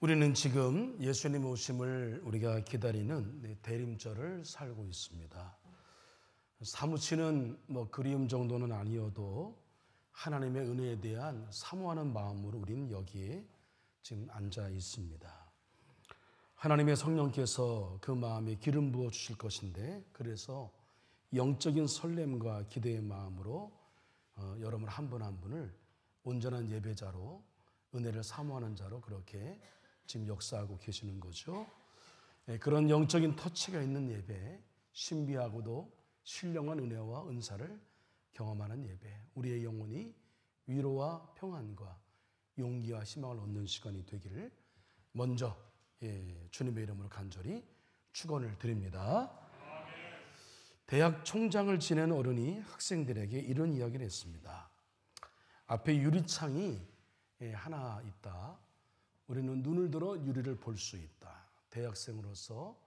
우리는 지금 예수님 오심을 우리가 기다리는 대림절을 살고 있습니다. 사무치는 그리움 정도는 아니어도 하나님의 은혜에 대한 사모하는 마음으로 우리는 여기에 지금 앉아 있습니다. 하나님의 성령께서 그 마음에 기름 부어 주실 것인데, 그래서 영적인 설렘과 기대의 마음으로 여러분 한 분 한 분을 온전한 예배자로, 은혜를 사모하는 자로 그렇게 지금 역사하고 계시는 거죠. 그런 영적인 터치가 있는 예배, 신비하고도 신령한 은혜와 은사를 경험하는 예배, 우리의 영혼이 위로와 평안과 용기와 희망을 얻는 시간이 되기를 먼저 주님의 이름으로 간절히 축원을 드립니다. 대학 총장을 지낸 어른이 학생들에게 이런 이야기를 했습니다. 앞에 유리창이 하나 있다. 우리는 눈을 들어 유리를 볼 수 있다. 대학생으로서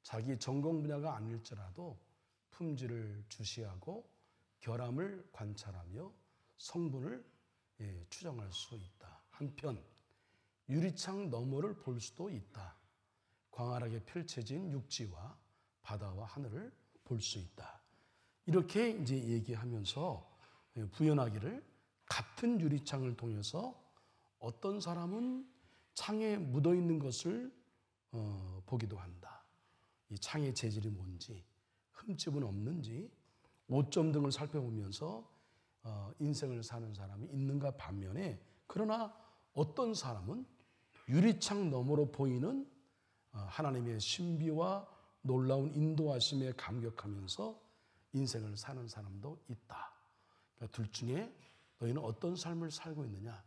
자기 전공 분야가 아닐지라도 품질을 주시하고 결함을 관찰하며 성분을 추정할 수 있다. 한편 유리창 너머를 볼 수도 있다. 광활하게 펼쳐진 육지와 바다와 하늘을 볼 수 있다. 이렇게 이제 얘기하면서 부연하기를, 같은 유리창을 통해서 어떤 사람은 창에 묻어 있는 것을 보기도 한다. 이 창의 재질이 뭔지, 흠집은 없는지, 오점 등을 살펴보면서 인생을 사는 사람이 있는가 반면에, 그러나 어떤 사람은 유리창 너머로 보이는 하나님의 신비와 놀라운 인도하심에 감격하면서 인생을 사는 사람도 있다. 그러니까 둘 중에 너희는 어떤 삶을 살고 있느냐?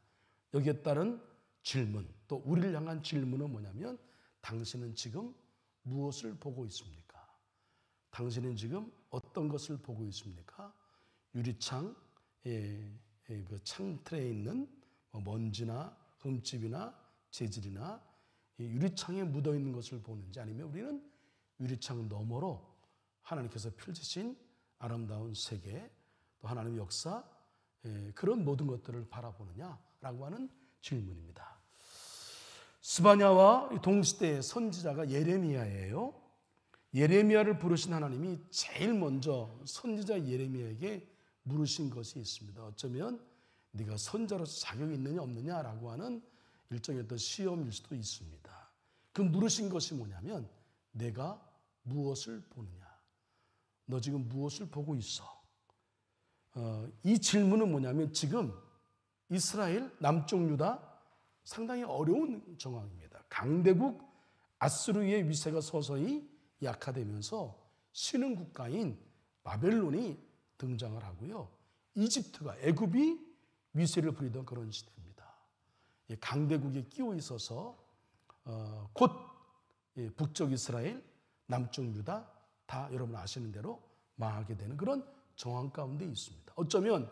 여기에 따른 질문, 또 우리를 향한 질문은 뭐냐면, 당신은 지금 무엇을 보고 있습니까? 당신은 지금 어떤 것을 보고 있습니까? 유리창 그 창틀에 있는 먼지나 흠집이나 재질이나 유리창에 묻어 있는 것을 보는지, 아니면 우리는 유리창 너머로 하나님께서 펼치신 아름다운 세계, 또 하나님의 역사, 그런 모든 것들을 바라보느냐라고 하는 질문입니다. 스바냐와 동시대의 선지자가 예레미야예요. 예레미야를 부르신 하나님이 제일 먼저 선지자 예레미야에게 물으신 것이 있습니다. 어쩌면 네가 선자로서 자격이 있느냐 없느냐라고 하는 일종의 어떤 시험일 수도 있습니다. 그 물으신 것이 뭐냐면, 내가 무엇을 보느냐? 너 지금 무엇을 보고 있어? 이 질문은 뭐냐면, 지금 이스라엘, 남쪽 유다 상당히 어려운 정황입니다. 강대국 아수르의 위세가 서서히 약화되면서 신흥 국가인 바벨론이 등장을 하고요. 이집트가, 애굽이 위세를 부리던 그런 시대입니다. 강대국에 끼워 있어서 곧 북쪽 이스라엘, 남쪽 유다 다 여러분 아시는 대로 망하게 되는 그런 정황 가운데 있습니다. 어쩌면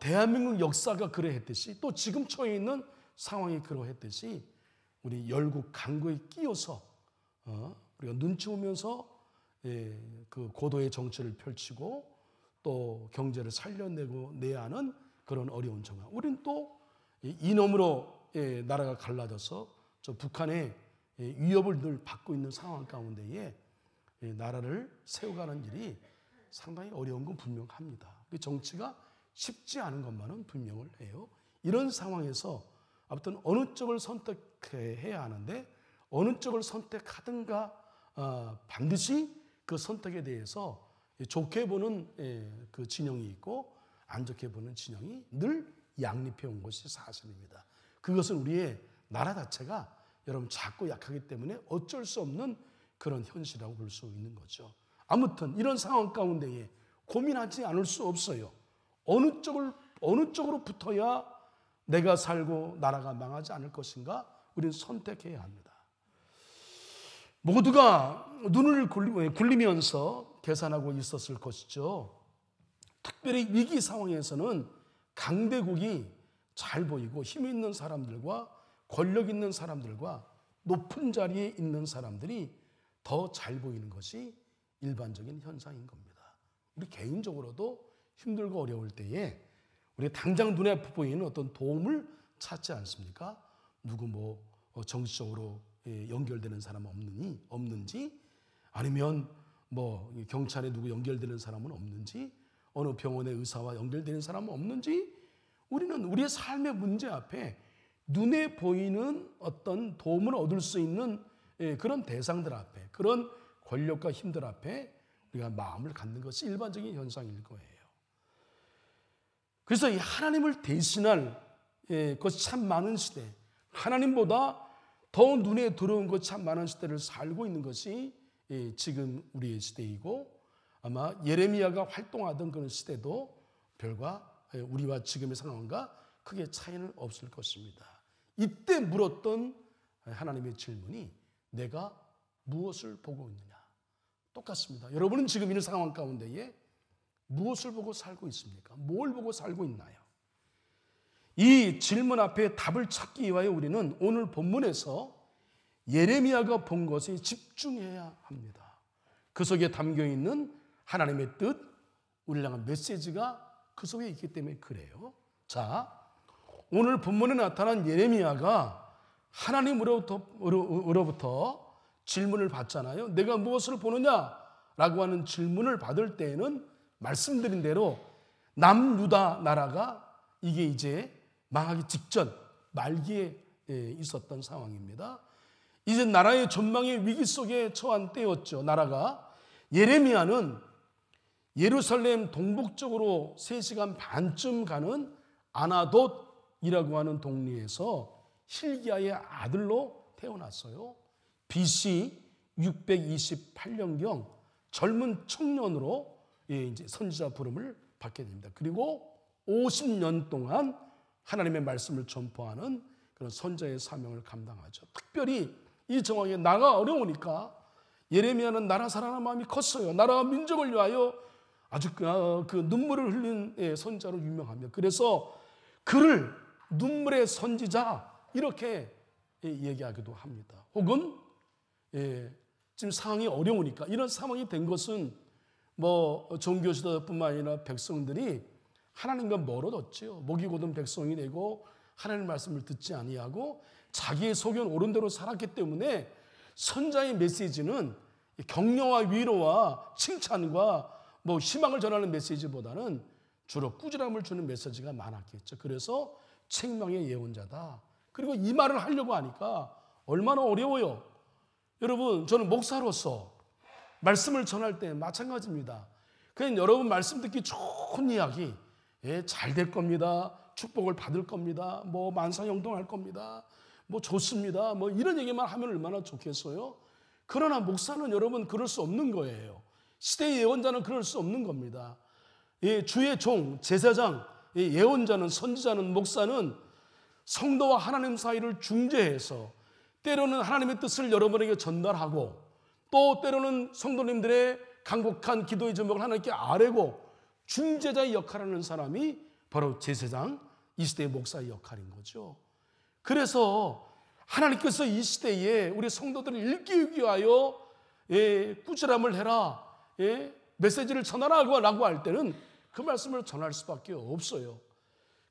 대한민국 역사가 그러했듯이, 또 지금 처해 있는 상황이 그러했듯이, 우리 열국 강국에 끼어서 우리가 눈치 보면서 그 고도의 정치를 펼치고 또 경제를 살려내고 내야 하는 그런 어려운 정황. 우리는 또 이놈으로 나라가 갈라져서 저 북한의 위협을 늘 받고 있는 상황 가운데에 나라를 세워가는 일이 상당히 어려운 건 분명합니다. 정치가 쉽지 않은 것만은 분명을 해요. 이런 상황에서 아무튼 어느 쪽을 선택해야 하는데, 어느 쪽을 선택하든가 반드시 그 선택에 대해서 좋게 보는 그 진영이 있고 안 좋게 보는 진영이 늘 양립해 온 것이 사실입니다. 그것은 우리의 나라 자체가 여러분 작고 약하기 때문에 어쩔 수 없는 그런 현실이라고 볼 수 있는 거죠. 아무튼 이런 상황 가운데에 고민하지 않을 수 없어요. 어느 쪽으로 붙어야 내가 살고 나라가 망하지 않을 것인가? 우리는 선택해야 합니다. 모두가 눈을 굴리면서 계산하고 있었을 것이죠. 특별히 위기 상황에서는 강대국이 잘 보이고 힘 있는 사람들과 권력 있는 사람들과 높은 자리에 있는 사람들이 더 잘 보이는 것이 일반적인 현상인 겁니다. 우리 개인적으로도 힘들고 어려울 때에 우리가 당장 눈에 보이는 어떤 도움을 찾지 않습니까? 누구 정치적으로 연결되는 사람은 없는지, 아니면 뭐 경찰에 누구 연결되는 사람은 없는지, 어느 병원의 의사와 연결되는 사람은 없는지, 우리는 우리의 삶의 문제 앞에 눈에 보이는 어떤 도움을 얻을 수 있는 그런 대상들 앞에, 그런 권력과 힘들 앞에 우리가 마음을 갖는 것이 일반적인 현상일 거예요. 그래서 이 하나님을 대신할 것이 참 많은 시대, 하나님보다 더 눈에 들어온 것이 참 많은 시대를 살고 있는 것이 지금 우리의 시대이고, 아마 예레미야가 활동하던 그런 시대도 별과 우리와 지금의 상황과 크게 차이는 없을 것입니다. 이때 물었던 하나님의 질문이 내가 무엇을 보고 있느냐? 똑같습니다. 여러분은 지금 이런 상황 가운데에 무엇을 보고 살고 있습니까? 뭘 보고 살고 있나요? 이 질문 앞에 답을 찾기 위하여 우리는 오늘 본문에서 예레미야가 본 것에 집중해야 합니다. 그 속에 담겨있는 하나님의 뜻, 우리를 향한 메시지가 그 속에 있기 때문에 그래요. 자, 오늘 본문에 나타난 예레미야가 하나님으로부터 질문을 받잖아요. 내가 무엇을 보느냐라고 하는 질문을 받을 때에는 말씀드린 대로 남유다 나라가 이게 이제 망하기 직전 말기에 있었던 상황입니다. 이제 나라의 전망의 위기 속에 처한 때였죠. 나라가. 예레미야는 예루살렘 동북쪽으로 3시간 반쯤 가는 아나돗이라고 하는 동리에서 hil기야의 아들로 태어났어요. BC 628년경 젊은 청년으로 이제 선지자 부름을 받게 됩니다. 그리고 50년 동안 하나님의 말씀을 전포하는 그런 선지자의 사명을 감당하죠. 특별히 이 정황에 나라가 어려우니까 예레미야는 나라 사랑하는 마음이 컸어요. 나라와 민족을 위하여 아주 그 눈물을 흘린 선지자로 유명합니다. 그래서 그를 눈물의 선지자 이렇게 얘기하기도 합니다. 혹은 지금 상황이 어려우니까, 이런 상황이 된 것은 뭐 종교 지도자뿐만 아니라 백성들이 하나님과 멀어졌죠. 목이 곧은 백성이 되고 하나님의 말씀을 듣지 아니하고 자기의 소견 옳은 대로 살았기 때문에 선자의 메시지는 격려와 위로와 칭찬과 뭐 희망을 전하는 메시지보다는 주로 꾸지람을 주는 메시지가 많았겠죠. 그래서 책망의 예언자다. 그리고 이 말을 하려고 하니까 얼마나 어려워요. 여러분, 저는 목사로서 말씀을 전할 때 마찬가지입니다. 그냥 여러분 말씀 듣기 좋은 이야기, 잘 될 겁니다. 축복을 받을 겁니다. 뭐 만사형통할 겁니다. 뭐 좋습니다. 뭐 이런 얘기만 하면 얼마나 좋겠어요. 그러나 목사는 여러분 그럴 수 없는 거예요. 시대의 예언자는 그럴 수 없는 겁니다. 주의 종, 제사장, 예언자는, 선지자는, 목사는 성도와 하나님 사이를 중재해서 때로는 하나님의 뜻을 여러분에게 전달하고, 또 때로는 성도님들의 간곡한 기도의 제목을 하나님께 아뢰고 중재자의 역할을 하는 사람이 바로 제사장, 이 시대의 목사의 역할인 거죠. 그래서 하나님께서 이 시대에 우리 성도들을 일깨우기 위하여 꾸지람을 해라, 메시지를 전하라고 할 때는 그 말씀을 전할 수밖에 없어요.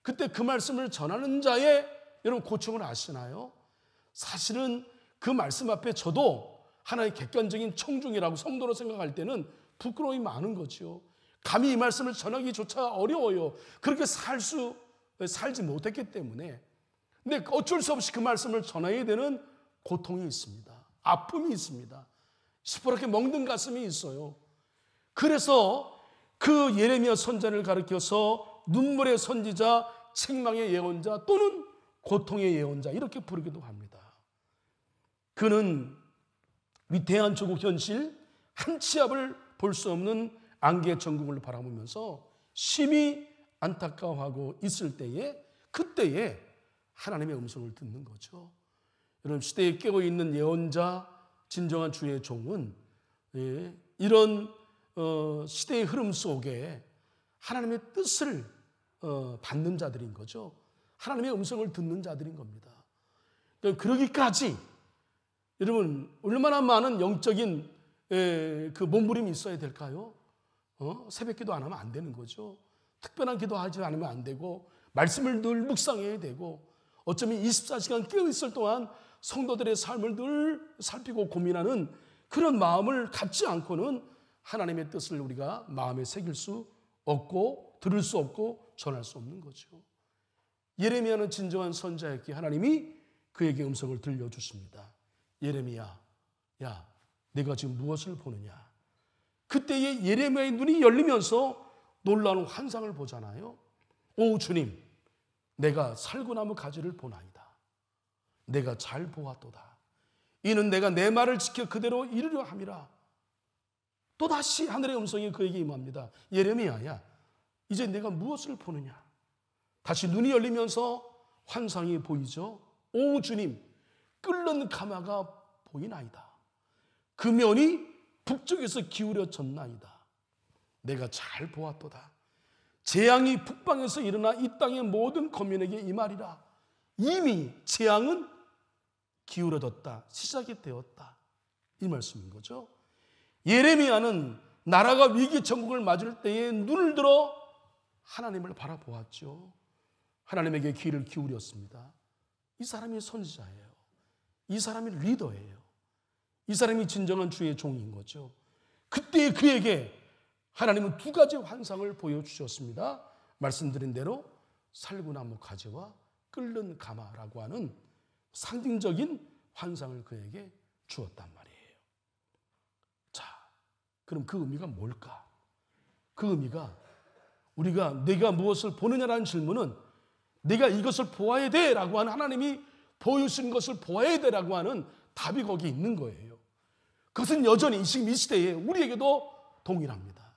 그때 그 말씀을 전하는 자의 여러분 고충을 아시나요? 사실은 그 말씀 앞에 저도 하나의 객관적인 청중이라고 성도로 생각할 때는 부끄러움이 많은 거죠. 감히 이 말씀을 전하기조차 어려워요. 그렇게 살지 못했기 때문에. 근데 어쩔 수 없이 그 말씀을 전해야 되는 고통이 있습니다. 아픔이 있습니다. 시퍼렇게 멍든 가슴이 있어요. 그래서 그 예레미야 선지자를 가리켜서 눈물의 선지자, 책망의 예언자 또는 고통의 예언자 이렇게 부르기도 합니다. 그는 위태한 조국 현실, 한 치 앞을 볼 수 없는 안개의 전국을 바라보면서 심히 안타까워하고 있을 때에, 그때에 하나님의 음성을 듣는 거죠. 여러분, 시대에 깨어 있는 예언자, 진정한 주의 종은 이런 시대의 흐름 속에 하나님의 뜻을 받는 자들인 거죠. 하나님의 음성을 듣는 자들인 겁니다. 그러기까지 여러분 얼마나 많은 영적인 그 몸부림이 있어야 될까요? 새벽 기도 안 하면 안 되는 거죠. 특별한 기도하지 않으면 안 되고, 말씀을 늘 묵상해야 되고, 어쩌면 24시간 깨어있을 동안 성도들의 삶을 늘 살피고 고민하는 그런 마음을 갖지 않고는 하나님의 뜻을 우리가 마음에 새길 수 없고 들을 수 없고 전할 수 없는 거죠. 예레미야는 진정한 선자였기에 하나님이 그에게 음성을 들려주십니다. 예레미야, 야, 내가 지금 무엇을 보느냐? 그때에 예레미야의 눈이 열리면서 놀라운 환상을 보잖아요. 오 주님, 내가 살구나무 가지를 보나이다. 내가 잘 보았도다. 이는 내가 내 말을 지켜 그대로 이루려 함이라. 또다시 하늘의 음성이 그에게 임합니다. 예레미야야, 이제 내가 무엇을 보느냐? 다시 눈이 열리면서 환상이 보이죠. 오 주님, 끓는 가마가 보이나이다. 그 면이 북쪽에서 기울여졌나이다. 내가 잘 보았도다. 재앙이 북방에서 일어나 이 땅의 모든 거민에게 임하리라. 이미 재앙은 기울어졌다. 시작이 되었다. 이 말씀인 거죠. 예레미야는 나라가 위기천국을 맞을 때에 눈을 들어 하나님을 바라보았죠. 하나님에게 귀를 기울였습니다. 이 사람이 선지자예요. 이 사람이 리더예요. 이 사람이 진정한 주의 종인 거죠. 그때 그에게 하나님은 두 가지 환상을 보여주셨습니다. 말씀드린 대로 살구나무 가지와 끓는 가마라고 하는 상징적인 환상을 그에게 주었단 말이에요. 자, 그럼 그 의미가 뭘까? 그 의미가 우리가 내가 무엇을 보느냐라는 질문은 내가 이것을 보아야 돼라고 하는 하나님이 보여주신 것을 보아야 돼라고 하는 답이 거기 있는 거예요. 그것은 여전히 지금 이 시대에 우리에게도 동일합니다.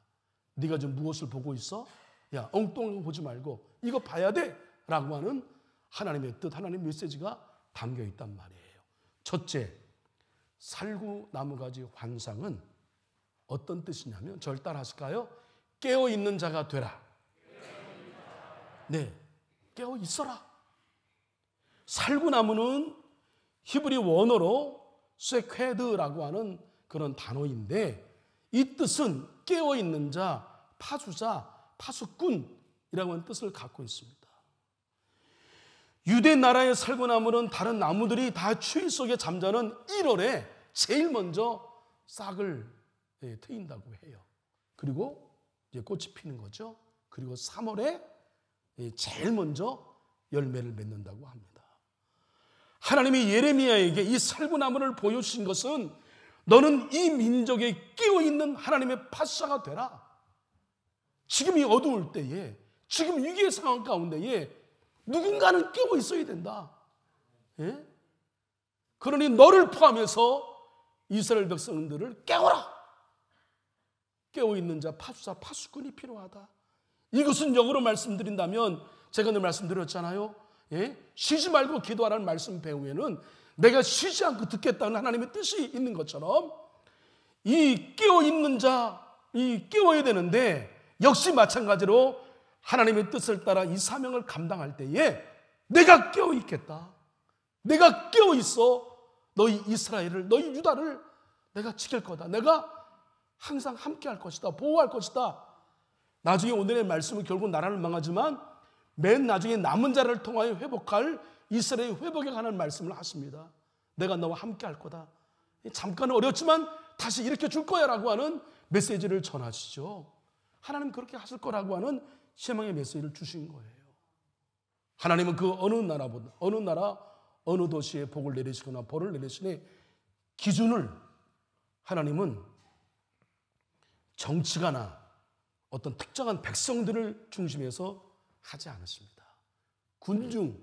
네가 지금 무엇을 보고 있어? 야, 엉뚱한 거 보지 말고 이거 봐야 돼라고 하는 하나님의 뜻, 하나님의 메시지가 담겨 있단 말이에요. 첫째, 살구나무가지 환상은 어떤 뜻이냐면 저를 따라 하실까요? 깨어있는 자가 되라. 네, 깨어 있어라. 살구나무는 히브리 원어로 쇠쾌드라고 하는 그런 단어인데 이 뜻은 깨어있는 자, 파수자, 파수꾼이라고 하는 뜻을 갖고 있습니다. 유대 나라의 살구나무는 다른 나무들이 다 추위 속에 잠자는 1월에 제일 먼저 싹을 트인다고 해요. 그리고 이제 꽃이 피는 거죠. 그리고 3월에 제일 먼저 열매를 맺는다고 합니다. 하나님이 예레미야에게 이 살구나무를 보여주신 것은 너는 이 민족에 깨어있는 하나님의 파수자가 되라. 지금 이 어두울 때에, 지금 위기의 상황 가운데에 누군가는 깨어 있어야 된다. 예? 그러니 너를 포함해서 이스라엘 백성들을 깨워라. 깨어있는 자, 파수자, 파수꾼이 필요하다. 이것은 역으로 말씀드린다면 제가 늘 말씀드렸잖아요. 예? 쉬지 말고 기도하라는 말씀 배후에는 내가 쉬지 않고 듣겠다는 하나님의 뜻이 있는 것처럼 이 깨어있는 자, 이 깨워야 되는데 역시 마찬가지로 하나님의 뜻을 따라 이 사명을 감당할 때에 내가 깨어있겠다. 내가 깨어있어. 너희 이스라엘을, 너희 유다를 내가 지킬 거다. 내가 항상 함께 할 것이다. 보호할 것이다. 나중에 오늘의 말씀은 결국 나라를 망하지만 맨 나중에 남은 자를 통하여 회복할 이스라엘의 회복에 관한 말씀을 하십니다. 내가 너와 함께 할 거다. 잠깐 어렵지만 다시 일으켜 줄 거야 라고 하는 메시지를 전하시죠. 하나님 그렇게 하실 거라고 하는 희망의 메시지를 주신 거예요. 하나님은 그 어느 나라보다 어느 나라 어느 도시에 복을 내리시거나 벌을 내리시니 기준을 하나님은 정치가나 어떤 특정한 백성들을 중심해서 하지 않았습니다. 군중,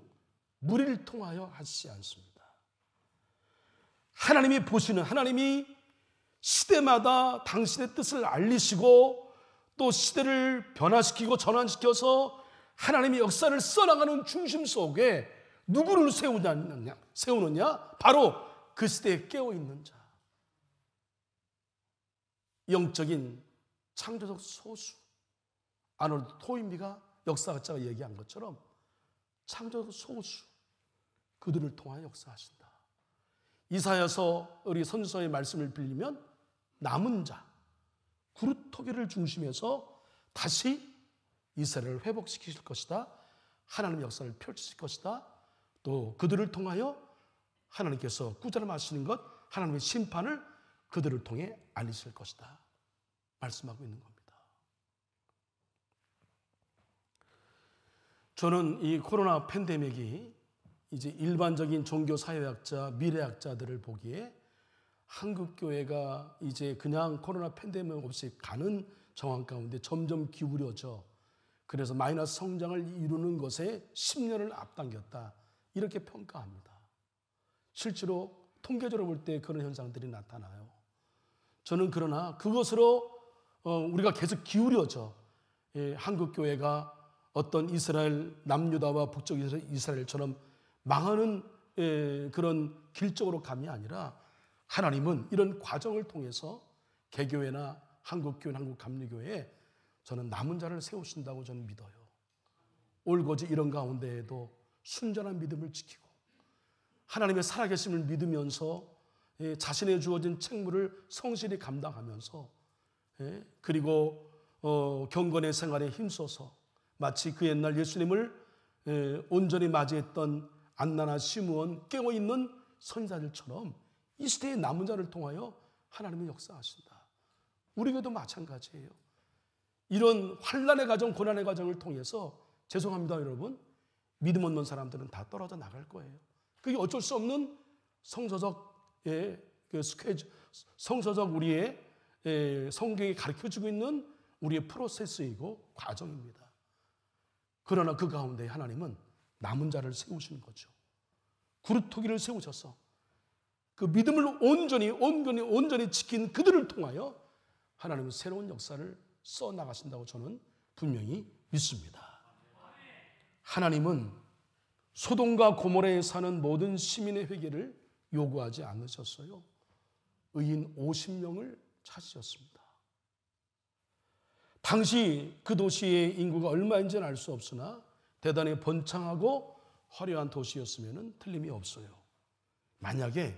무리를 통하여 하시지 않습니다. 하나님이 보시는, 하나님이 시대마다 당신의 뜻을 알리시고 또 시대를 변화시키고 전환시켜서 하나님의 역사를 써나가는 중심 속에 누구를 세우느냐? 바로 그 시대에 깨어있는 자. 영적인 창조적 소수. 아놀드 토인비가 역사학자가 얘기한 것처럼 창조적 소수. 그들을 통하여 역사하신다. 이사야서 우리 선지서의 말씀을 빌리면 남은 자, 구루토기를 중심해서 다시 이스라엘을 회복시키실 것이다. 하나님의 역사를 펼치실 것이다. 또 그들을 통하여 하나님께서 꾸준함하시는 것, 하나님의 심판을 그들을 통해 알리실 것이다 말씀하고 있는 겁니다. 저는 이 코로나 팬데믹이 이제 일반적인 종교 사회학자, 미래학자들을 보기에 한국 교회가 이제 그냥 코로나 팬데믹 없이 가는 정황 가운데 점점 기울여져, 그래서 마이너스 성장을 이루는 것에 10년을 앞당겼다 이렇게 평가합니다. 실제로 통계적으로 볼 때 그런 현상들이 나타나요. 저는 그러나 그것으로 우리가 계속 기울여져 한국 교회가 어떤 이스라엘 남유다와 북쪽 이스라엘처럼 망하는 그런 길적으로 감이 아니라 하나님은 이런 과정을 통해서 개교회나 한국교회, 한국감리교회에 저는 남은 자를 세우신다고 저는 믿어요. 올거지 이런 가운데에도 순전한 믿음을 지키고 하나님의 살아계심을 믿으면서 자신의 주어진 책무를 성실히 감당하면서 그리고 경건의 생활에 힘써서 마치 그 옛날 예수님을 온전히 맞이했던 안나나 시므온 깨어있는 선지자들처럼 이 시대의 남은 자를 통하여 하나님이 역사하신다. 우리에게도 마찬가지예요. 이런 환난의 과정, 고난의 과정을 통해서 죄송합니다 여러분, 믿음 없는 사람들은 다 떨어져 나갈 거예요. 그게 어쩔 수 없는 성서적 우리의 성경이 가르쳐주고 있는 우리의 프로세스이고 과정입니다. 그러나 그 가운데 하나님은 남은 자를 세우시는 거죠. 구루토기를 세우셔서 그 믿음을 온전히 지킨 그들을 통하여 하나님은 새로운 역사를 써나가신다고 저는 분명히 믿습니다. 하나님은 소돔과 고모라에 사는 모든 시민의 회개를 요구하지 않으셨어요. 의인 50명을 찾으셨습니다. 당시 그 도시의 인구가 얼마인지는 알 수 없으나 대단히 번창하고 화려한 도시였으면 틀림이 없어요. 만약에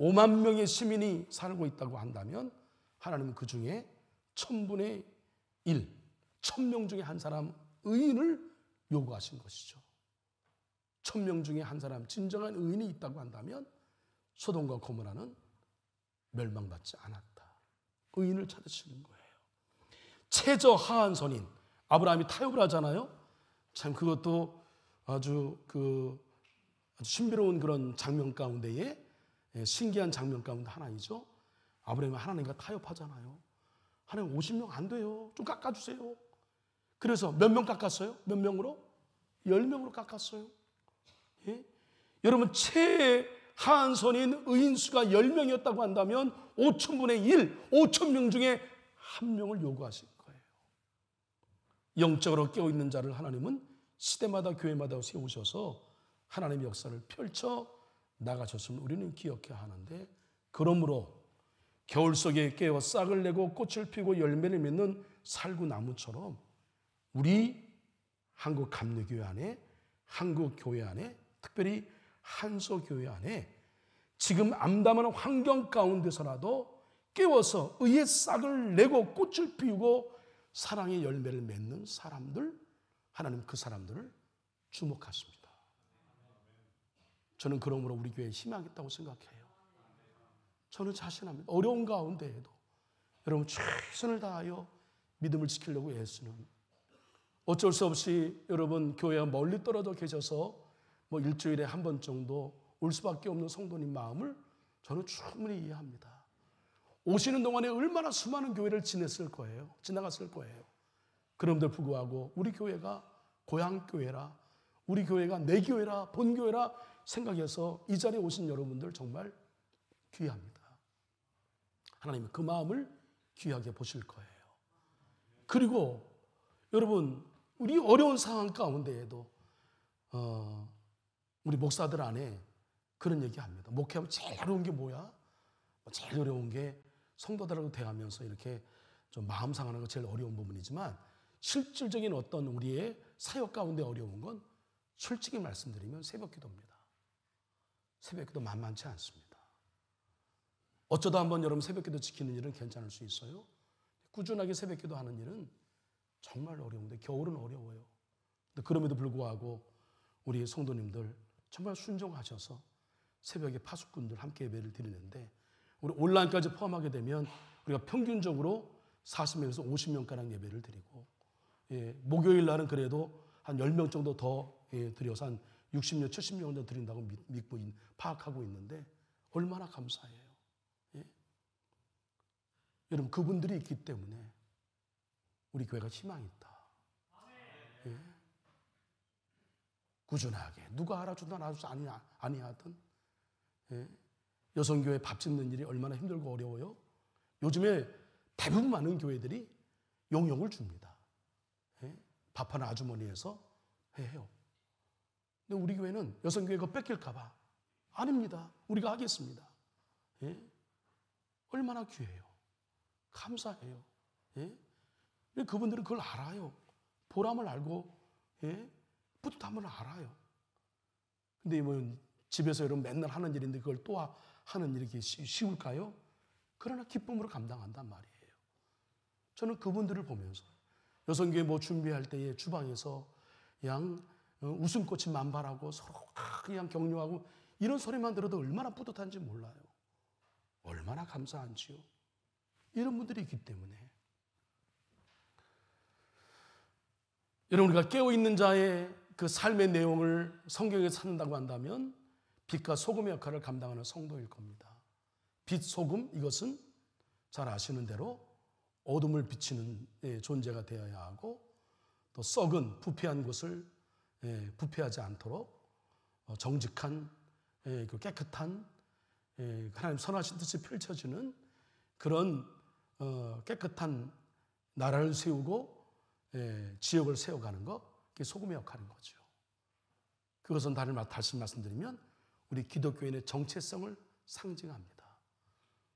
5만 명의 시민이 살고 있다고 한다면 하나님은 그 중에 1000분의 1, 1000명 중에 한 사람 의인을 요구하신 것이죠. 1000명 중에 한 사람 진정한 의인이 있다고 한다면 소돔과 고모라는 멸망받지 않았다. 의인을 찾으시는 거예요. 최저 하한 선인 아브라함이 타협을 하잖아요. 참 그것도 아주 신비로운 그런 장면 가운데에 신기한 장면 가운데 하나이죠. 아브라함이 하나님과 타협하잖아요. 하나님 50명 안 돼요. 좀 깎아주세요. 그래서 몇 명 깎았어요? 몇 명으로? 10명으로 깎았어요. 예? 여러분 최하한 선인 의인 수가 10명이었다고 한다면 5,000분의 1, 5,000명 중에 한 명을 요구하신 거예요. 영적으로 깨어있는 자를 하나님은 시대마다 교회마다 세우셔서 하나님의 역사를 펼쳐 나가셨음을 우리는 기억해야 하는데, 그러므로 겨울 속에 깨어 싹을 내고 꽃을 피우고 열매를 맺는 살구나무처럼 우리 한국 감리교회 안에, 한국 교회 안에, 특별히 한소교회 안에 지금 암담한 환경 가운데서라도 깨워서 의의 싹을 내고 꽃을 피우고 사랑의 열매를 맺는 사람들, 하나님 그 사람들을 주목하십니다. 저는 그러므로 우리 교회에 희망이 있다고 생각해요. 저는 자신합니다. 어려운 가운데에도 여러분 최선을 다하여 믿음을 지키려고 애쓰는, 어쩔 수 없이 여러분 교회와 멀리 떨어져 계셔서 뭐 일주일에 한 번 정도 올 수밖에 없는 성도님 마음을 저는 충분히 이해합니다. 오시는 동안에 얼마나 수많은 교회를 지나갔을 거예요. 그럼에도 불구하고 우리 교회가 고향교회라, 우리 교회가 내 교회라, 본교회라 생각해서 이 자리에 오신 여러분들 정말 귀합니다. 하나님은 그 마음을 귀하게 보실 거예요. 그리고 여러분 우리 어려운 상황 가운데에도 우리 목사들 안에 그런 얘기합니다. 목회하면 제일 어려운 게 뭐야? 제일 어려운 게 성도들하고 대하면서 이렇게 좀 마음 상하는 거 제일 어려운 부분이지만, 실질적인 어떤 우리의 사역 가운데 어려운 건 솔직히 말씀드리면 새벽기도입니다. 새벽기도 만만치 않습니다. 어쩌다 한번 여러분 새벽기도 지키는 일은 괜찮을 수 있어요. 꾸준하게 새벽기도 하는 일은 정말 어려운데, 겨울은 어려워요. 그럼에도 불구하고 우리 성도님들 정말 순종하셔서 새벽에 파수꾼들 함께 예배를 드리는데 우리 온라인까지 포함하게 되면 우리가 평균적으로 40명에서 50명가량 예배를 드리고 목요일 날은 그래도 한 10명 정도 더 드려서 한 60명, 70명 정도 드린다고 믿고 파악하고 있는데 얼마나 감사해요. 여러분 그분들이 있기 때문에 우리 교회가 희망이 있다. 꾸준하게 누가 알아주든 아니하든 여성교회 밥 짓는 일이 얼마나 힘들고 어려워요. 요즘에 대부분 많은 교회들이 용역을 줍니다. 밥하는 아주머니에서 해요. 근데 우리 교회는 여성교회가 뺏길까 봐 아닙니다. 우리가 하겠습니다. 얼마나 귀해요. 감사해요. 그분들은 그걸 알아요. 보람을 알고 뿌듯함을 알아요. 근데 뭐 집에서 여러분 맨날 하는 일인데 그걸 또 하는 일이 쉬울까요? 그러나 기쁨으로 감당한단 말이에요. 저는 그분들을 보면서 여성교회 뭐 준비할 때에 주방에서 그냥 웃음꽃이 만발하고 서로 그냥 격려하고 이런 소리만 들어도 얼마나 뿌듯한지 몰라요. 얼마나 감사한지요. 이런 분들이 있기 때문에 여러분 우리가 깨어있는 자의 그 삶의 내용을 성경에 찾는다고 한다면 빛과 소금의 역할을 감당하는 성도일 겁니다. 빛, 소금 이것은 잘 아시는 대로 어둠을 비치는 존재가 되어야 하고 또 썩은 부패한 것을 부패하지 않도록 정직한 깨끗한 하나님 선하신 뜻이 펼쳐지는 그런 깨끗한 나라를 세우고 지역을 세워가는 것, 그게 소금의 역할인 거죠. 그것은 다시 말씀드리면 우리 기독교인의 정체성을 상징합니다.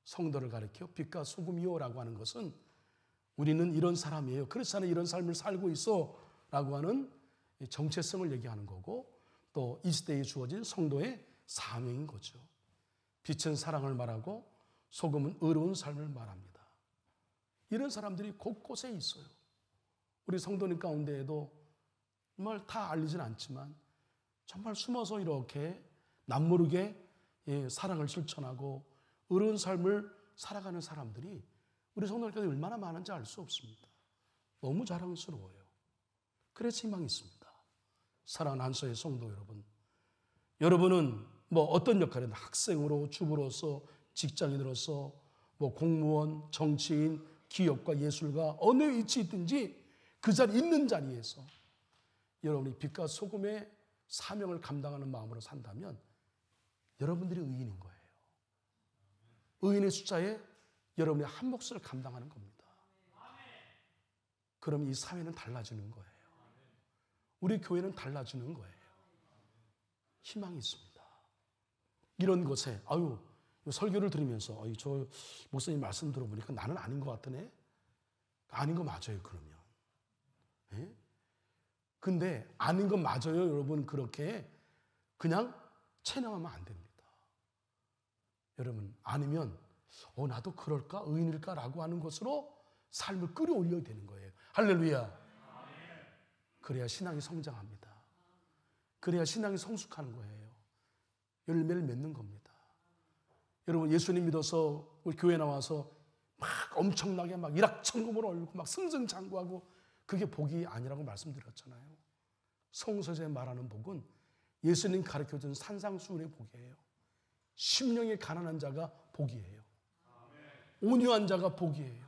성도를 가리켜 빛과 소금이요라고 하는 것은 우리는 이런 사람이에요. 그렇지 않아 이런 삶을 살고 있어 라고 하는 정체성을 얘기하는 거고 또 이 시대에 주어진 성도의 사명인 거죠. 빛은 사랑을 말하고 소금은 의로운 삶을 말합니다. 이런 사람들이 곳곳에 있어요. 우리 성도님 가운데에도 정말 다 알리진 않지만 정말 숨어서 이렇게 남모르게 사랑을 실천하고 의로운 삶을 살아가는 사람들이 우리 성도님 가운데 얼마나 많은지 알 수 없습니다. 너무 자랑스러워요. 그래서 희망이 있습니다. 사랑하는 한서의 성도 여러분, 여러분은 뭐 어떤 역할이든 학생으로, 주부로서, 직장인으로서, 뭐 공무원, 정치인, 기업가, 예술가 어느 위치에 있든지 그 자리 있는 자리에서 여러분이 빛과 소금의 사명을 감당하는 마음으로 산다면 여러분들이 의인인 거예요. 의인의 숫자에 여러분의 한 몫을 감당하는 겁니다. 그럼 이 사회는 달라지는 거예요. 우리 교회는 달라지는 거예요. 희망이 있습니다. 이런 것에 설교를 들으면서 저 목사님 말씀 들어보니까 나는 아닌 것 같으네. 아닌 거 맞아요. 그러면. 근데 아닌 건 맞아요. 여러분 그렇게 그냥 체념하면 안 됩니다. 여러분 아니면 나도 그럴까? 의인일까라고 하는 것으로 삶을 끌어올려야 되는 거예요. 할렐루야. 그래야 신앙이 성장합니다. 그래야 신앙이 성숙하는 거예요. 열매를 맺는 겁니다. 여러분 예수님 믿어서 우리 교회 나와서 막 엄청나게 막 일확천금을 올리고 막 승승장구하고 그게 복이 아니라고 말씀드렸잖아요. 성서에 말하는 복은 예수님 가르쳐준 산상수훈의 복이에요. 심령이 가난한 자가 복이에요. 온유한 자가 복이에요.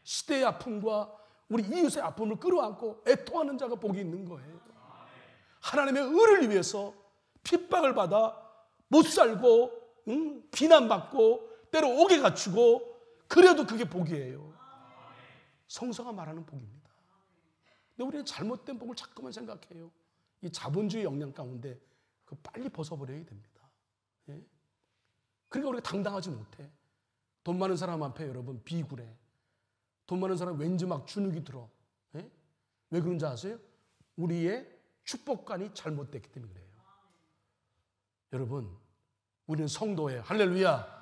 시대의 아픔과 우리 이웃의 아픔을 끌어안고 애통하는 자가 복이 있는 거예요. 하나님의 의를 위해서 핍박을 받아 못 살고 비난받고 때로 옥에 갇히고 그래도 그게 복이에요. 성서가 말하는 복입니다. 근데 우리는 잘못된 복을 자꾸만 생각해요. 이 자본주의 영향 가운데 그 빨리 벗어버려야 됩니다. 그러니까 우리가 당당하지 못해. 돈 많은 사람 앞에 여러분 비굴해. 돈 많은 사람 왠지 막 주눅이 들어. 왜 그런지 아세요? 우리의 축복관이 잘못됐기 때문에 그래요. 여러분 우리는 성도예요. 할렐루야.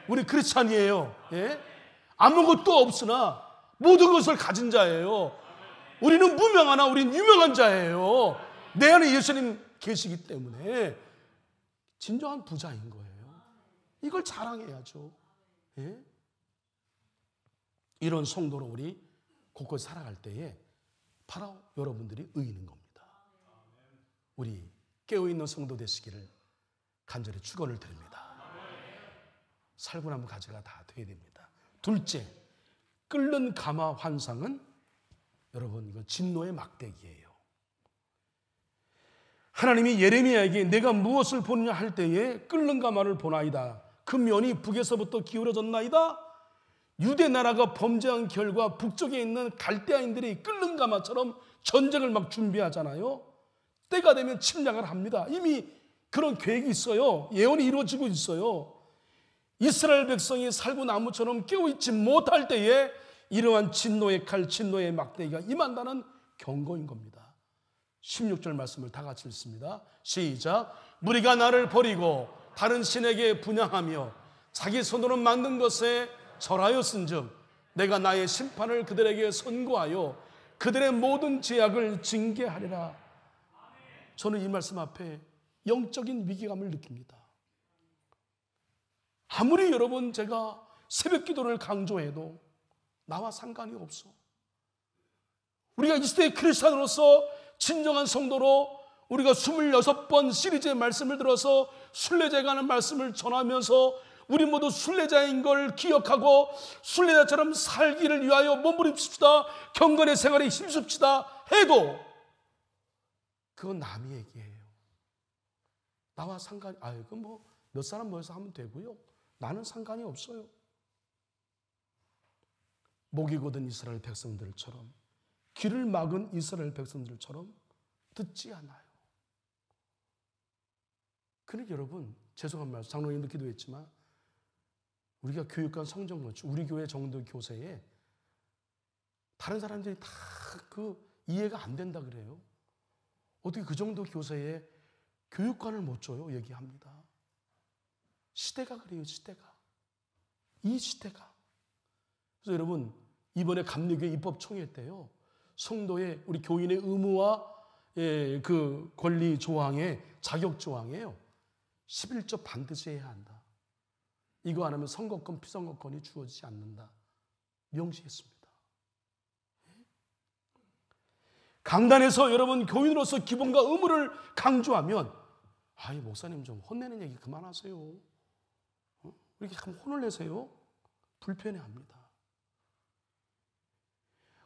우리 크리스찬이에요. 아무것도 없으나 모든 것을 가진 자예요. 우리는 무명하나 우리는 유명한 자예요. 내 안에 예수님 계시기 때문에 진정한 부자인 거예요. 이걸 자랑해야죠. 예? 이런 성도로 우리 곳곳 살아갈 때에 바로 여러분들이 의인인 겁니다. 우리 깨어있는 성도 되시기를 간절히 축원을 드립니다. 살구나무 가지가 다 돼야 됩니다. 둘째, 끓는 가마 환상은 여러분 이거 진노의 막대기예요. 하나님이 예레미야에게 내가 무엇을 보느냐 할 때에 끓는 가마를 보나이다. 그 면이 북에서부터 기울어졌나이다. 유대 나라가 범죄한 결과 북쪽에 있는 갈대아인들이 끓는 가마처럼 전쟁을 막 준비하잖아요. 때가 되면 침략을 합니다. 이미 그런 계획이 있어요. 예언이 이루어지고 있어요. 이스라엘 백성이 살구나무처럼 깨어있지 못할 때에 이러한 진노의 칼, 진노의 막대기가 임한다는 경고인 겁니다. 16절 말씀을 다 같이 읽습니다. 시작. 무리가 나를 버리고 다른 신에게 분향하며 자기 손으로 만든 것에 절하였은즉 내가 나의 심판을 그들에게 선고하여 그들의 모든 죄악을 징계하리라. 저는 이 말씀 앞에 영적인 위기감을 느낍니다. 아무리 여러분 제가 새벽 기도를 강조해도 나와 상관이 없어. 우리가 이 시대의 크리스찬으로서 진정한 성도로 우리가 26번 시리즈의 말씀을 들어서 순례자에 관한 말씀을 전하면서 우리 모두 순례자인 걸 기억하고 순례자처럼 살기를 위하여 몸부림칩시다. 경건의 생활에 힘씁시다 해도 그건 남의 얘기예요. 나와 상관이, 그 뭐 몇 사람 모여서 하면 되고요. 나는 상관이 없어요. 목이 곧은 이스라엘 백성들처럼, 귀를 막은 이스라엘 백성들처럼 듣지 않아요. 그러니까 여러분, 죄송한 말씀, 장로님도 기도했지만 우리가 교육관 성정고치, 우리 교회 정도 교세에 다른 사람들이 다 그 이해가 안 된다 그래요. 어떻게 그 정도 교세에 교육관을 못 줘요? 얘기합니다. 시대가 그래요, 시대가. 이 시대가. 그래서 여러분, 이번에 감리교회 입법총회 때요, 성도의 우리 교인의 의무와 그 권리 조항에, 자격 조항에요, 11조 반드시 해야 한다. 이거 안 하면 선거권, 피선거권이 주어지지 않는다. 명시했습니다. 강단에서 여러분 교인으로서 기본과 의무를 강조하면, 아이 목사님 좀 혼내는 얘기 그만하세요. 왜 이렇게 혼을 내세요? 불편해합니다.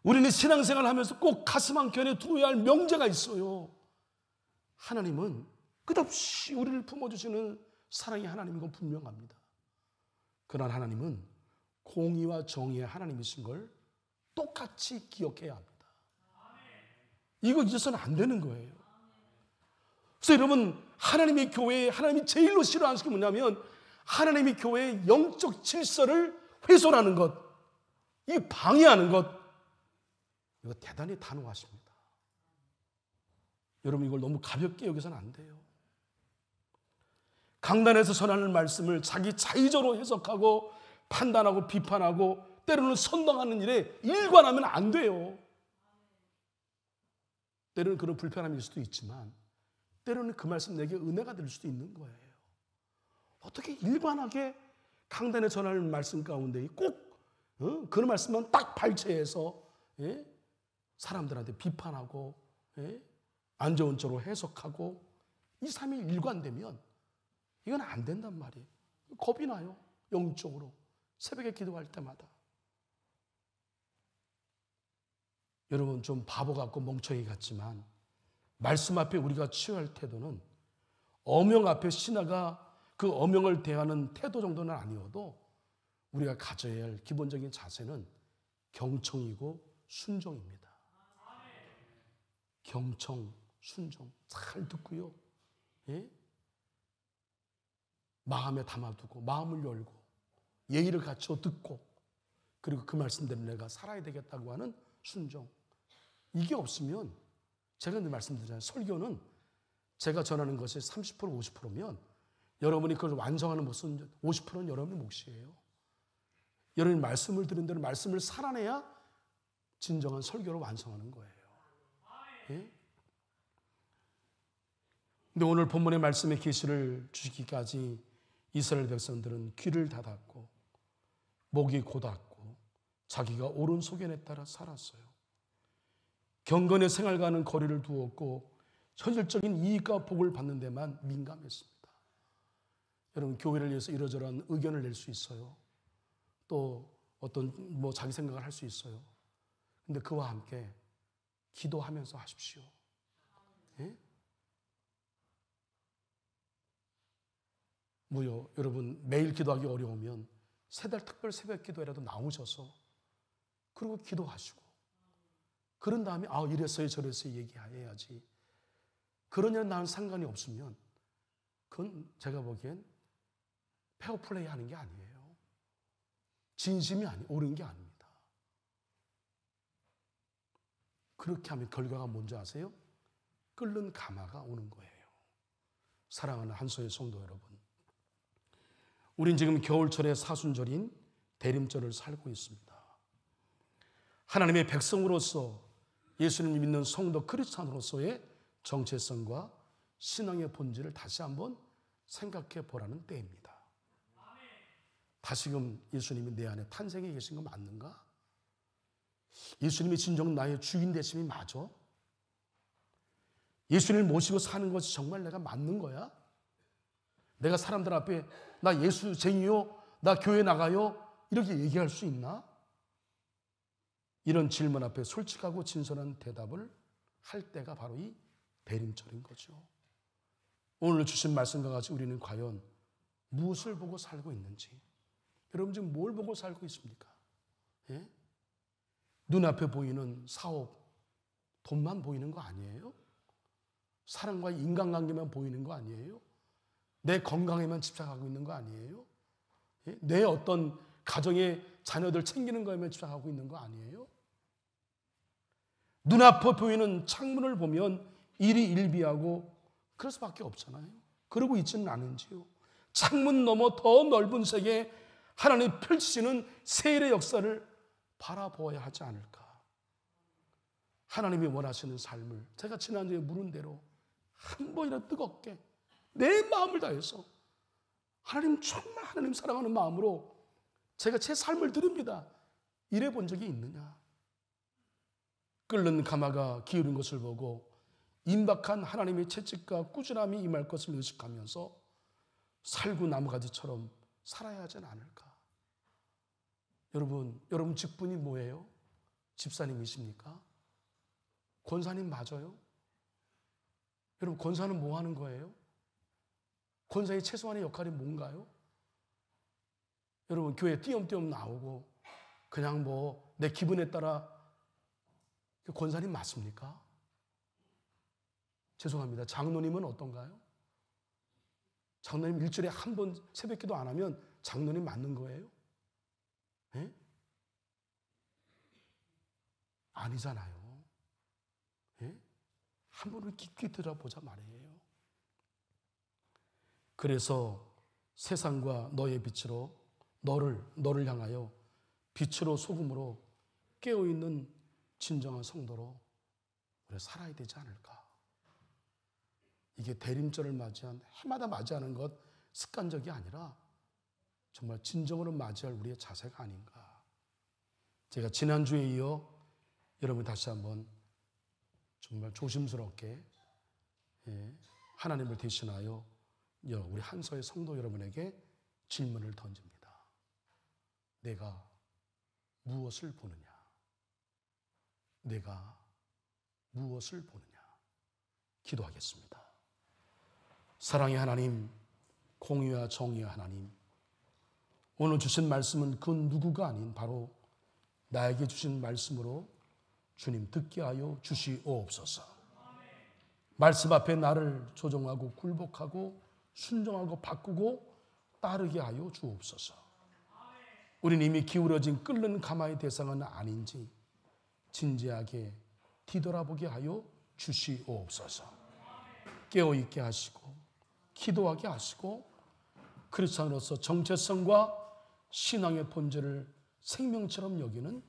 우리는 신앙생활을 하면서 꼭 가슴 한켠에 두어야 할 명제가 있어요. 하나님은 끝없이 우리를 품어주시는 사랑의 하나님인 건 분명합니다. 그러나 하나님은 공의와 정의의 하나님이신 걸 똑같이 기억해야 합니다. 이거 잊어서는 안 되는 거예요. 그래서 여러분, 하나님의 교회에 하나님이 제일로 싫어하는 게 뭐냐면 하나님의 교회의 영적 질서를 훼손하는 것, 이 방해하는 것, 이거 대단히 단호하십니다. 여러분, 이걸 너무 가볍게 여기서는 안 돼요. 강단에서 전하는 말씀을 자기 자의적으로 해석하고 판단하고 비판하고 때로는 선동하는 일에 일관하면 안 돼요. 때로는 그런 불편함일 수도 있지만 때로는 그 말씀 내게 은혜가 될 수도 있는 거예요. 어떻게 일관하게 강단에 전하는 말씀 가운데 꼭 그런 말씀만 딱 발췌해서 사람들한테 비판하고 안 좋은 쪽으로 해석하고 2, 3일 일관되면 이건 안 된단 말이에요. 겁이 나요. 영적으로. 새벽에 기도할 때마다. 여러분, 좀 바보 같고 멍청이 같지만 말씀 앞에 우리가 취할 태도는 어명 앞에 신하가 그 어명을 대하는 태도 정도는 아니어도 우리가 가져야 할 기본적인 자세는 경청이고 순종입니다. 경청, 순종. 잘 듣고요. 마음에 담아두고 마음을 열고 예의를 갖춰 듣고 그리고 그 말씀대로 내가 살아야 되겠다고 하는 순종. 이게 없으면 제가 말씀드리잖아요. 설교는 제가 전하는 것이 30% 50%면 여러분이 그걸 완성하는 몫은 50%는 여러분의 몫이에요. 여러분이 말씀을 들은 대로 말씀을 살아내야 진정한 설교를 완성하는 거예요. 예? 근데 오늘 본문의 말씀의 계시를 주시기까지 이스라엘 백성들은 귀를 닫았고 목이 곧았고 자기가 옳은 소견에 따라 살았어요. 경건의 생활과는 거리를 두었고 현실적인 이익과 복을 받는 데만 민감했습니다. 여러분, 교회를 위해서 이러저러한 의견을 낼 수 있어요. 또 어떤 자기 생각을 할 수 있어요. 근데 그와 함께 기도하면서 하십시오. 예? 무요, 여러분, 매일 기도하기 어려우면 세 달 특별 새벽 기도라도 나오셔서 그리고 기도하시고 그런 다음에 이랬어요 저랬어요 얘기해야지. 그러냐 나는 상관이 없으면 그건 제가 보기엔 페어플레이 하는 게 아니에요. 진심이 옳은 게 아닙니다. 그렇게 하면 결과가 뭔지 아세요? 끓는 가마가 오는 거예요. 사랑하는 한소의 성도 여러분, 우린 지금 겨울철의 사순절인 대림절을 살고 있습니다. 하나님의 백성으로서 예수님을 믿는 성도 크리스찬으로서의 정체성과 신앙의 본질을 다시 한번 생각해 보라는 때입니다. 다시금 예수님이 내 안에 탄생해 계신 거 맞는가? 예수님이 진정 나의 주인 되심이 맞아? 예수님을 모시고 사는 것이 정말 내가 맞는 거야? 내가 사람들 앞에 나 예수쟁이요, 나 교회 나가요 이렇게 얘기할 수 있나? 이런 질문 앞에 솔직하고 진솔한 대답을 할 때가 바로 이 대림절인 거죠. 오늘 주신 말씀과 같이 우리는 과연 무엇을 보고 살고 있는지, 여러분 지금 뭘 보고 살고 있습니까? 예? 눈앞에 보이는 사업, 돈만 보이는 거 아니에요? 사람과의 인간관계만 보이는 거 아니에요? 내 건강에만 집착하고 있는 거 아니에요? 예? 내 어떤 가정의 자녀들 챙기는 거에만 집착하고 있는 거 아니에요? 눈앞에 보이는 창문을 보면 일이 일비하고 그럴 수밖에 없잖아요. 그러고 있지는 않은지요. 창문 너머 더 넓은 세계에 하나님 펼치시는 세일의 역사를 바라보아야 하지 않을까. 하나님이 원하시는 삶을 제가 지난주에 물은 대로 한 번이라도 뜨겁게 내 마음을 다해서 하나님 정말 하나님 사랑하는 마음으로 제가 제 삶을 드립니다. 이래 본 적이 있느냐? 끓는 가마가 기울인 것을 보고 임박한 하나님의 채찍과 꾸준함이 임할 것을 의식하면서 살구 나무가지처럼 살아야 하지 않을까? 여러분 직분이 뭐예요? 집사님이십니까? 권사님 맞아요? 여러분 권사는 뭐 하는 거예요? 권사의 최소한의 역할이 뭔가요? 여러분 교회 띄엄띄엄 나오고 그냥 내 기분에 따라 권사님 맞습니까? 죄송합니다. 장로님은 어떤가요? 장로님 일주일에 한 번 새벽기도 안 하면 장로님 맞는 거예요? 네? 아니잖아요. 네? 한 번은 깊게 들어보자 말이에요. 그래서 세상과 너의 빛으로 너를 향하여 빛으로 소금으로 깨어있는 진정한 성도로 우리가 살아야 되지 않을까. 이게 대림절을 맞이한 해마다 맞이하는 것 습관적이 아니라 정말 진정으로 맞이할 우리의 자세가 아닌가. 제가 지난주에 이어 여러분 다시 한번 정말 조심스럽게 하나님을 대신하여 우리 한서의 성도 여러분에게 질문을 던집니다. 내가 무엇을 보느냐? 내가 무엇을 보느냐? 기도하겠습니다. 사랑의 하나님, 공의와 정의의 하나님, 오늘 주신 말씀은 그 누구가 아닌 바로 나에게 주신 말씀으로 주님 듣게 하여 주시옵소서. 말씀 앞에 나를 조정하고 굴복하고 순종하고 바꾸고 따르게 하여 주옵소서. 우린 이미 기울어진 끓는 가마의 대상은 아닌지 진지하게 뒤돌아보게 하여 주시옵소서. 깨어있게 하시고 기도하게 하시고 그리스도인으로서 정체성과 신앙의 본질을 생명처럼 여기는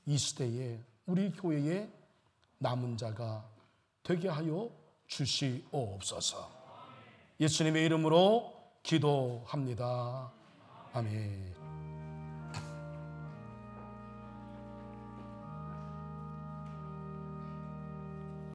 이 시대에 우리 교회의 남은 자가 되게 하여 주시옵소서. 예수님의 이름으로 기도합니다. 아멘.